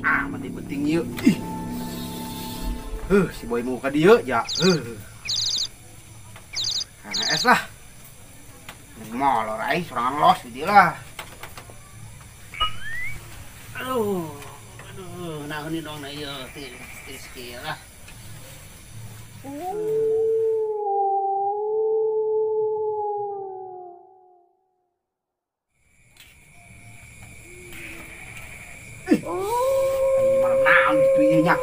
Mati penting yuk. Si boy mau ke dia ya. Karena es lah. Molor ai sorangan los di dia lah. Aduh, nah ini dong na ieu tis kieu lah. Nya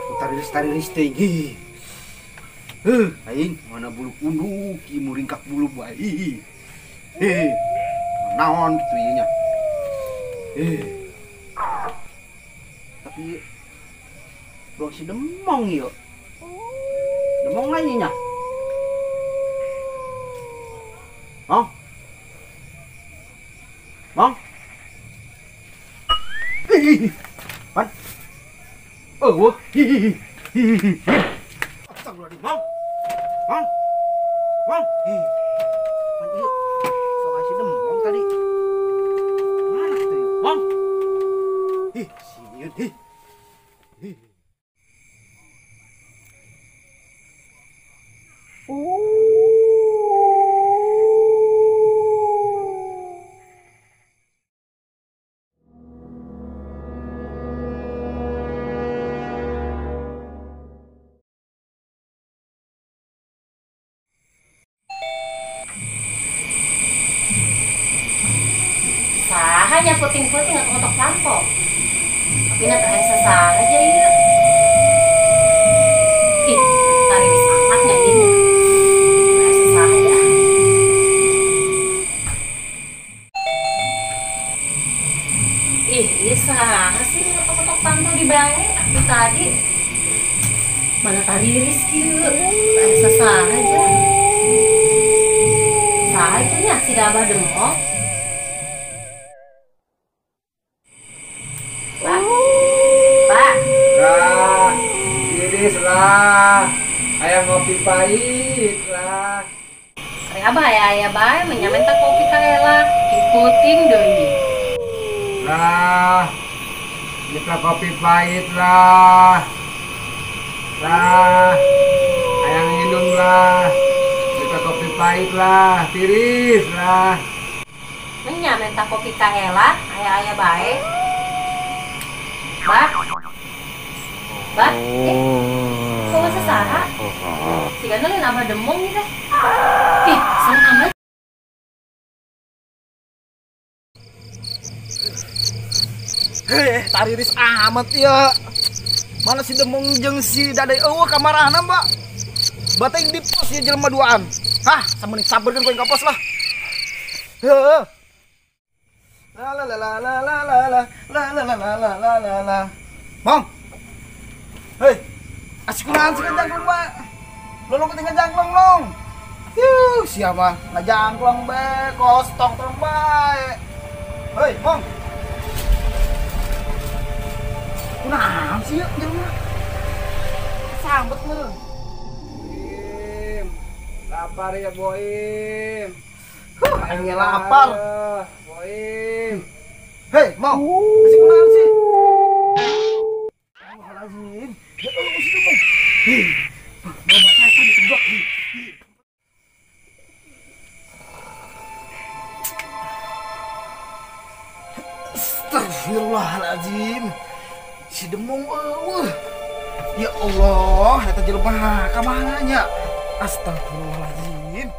tarilis tinggi. Aing mana bulu kundu ki muringkak bulu bayi. Naon gitu nya. Tapi belum si demong yuk. Demong lain nya. Bang. Bang. Pan. Wah, astagfirullahaladzim, Mang, Mang, Mang, pan ieu, sok kasih demong tadi, mana tuh yuk, Mang, sieun, hanya puting-puting atau kotok lampau. Tapi nanti asa saha aja ya. Tarilis amatnya ini. Asa saha ya. Iya saha sih kotok-kotok lampau di bae. Tapi tadi mana tarilis kieu. Asa saha aja. Saha itu nya si Abah demong. Lah, ayam ngopi pahit lah. Kari abah ya bae menyaminta kopi kaela ikutin deui. Lah, kita kopi pahit lah. Lah, ayam minum lah. Kita kopi pahit lah, tiris lah. Menyaminta kopi kaela aya bae. Bah, kok masa saha? Si Gandel yang abah demong nih dah. Sen amat. tariris amat ya. Mana si demong jeung si dadai eueuh kamarahna, Mbak. Bateng di pos ya jelema duaan. Hah, samuning sabarkeun poin ka pos lah. Heuh. La la la la la la la la la la la la. Bang. Hei, asik kunahan si ngajangklong, Mbak. Lolong keting ngajangklong, long. Siapa? Ngajangklong, be, kostok terang bae. Hei, Bang. Kunahan sih, jelema. Sambet meureun. Boim, lapar ya Boim. Aing lapar. Boim. Hei, mau. Asik kunahan sih. Astagfirullahaladzim. Ya Allah, mesti demong. Bawa saya kan ditunjuk. Astagfirullahaladzim. Si demong eueuh. Ya Allah, eta jelema ka mana nya? Astagfirullahaladzim.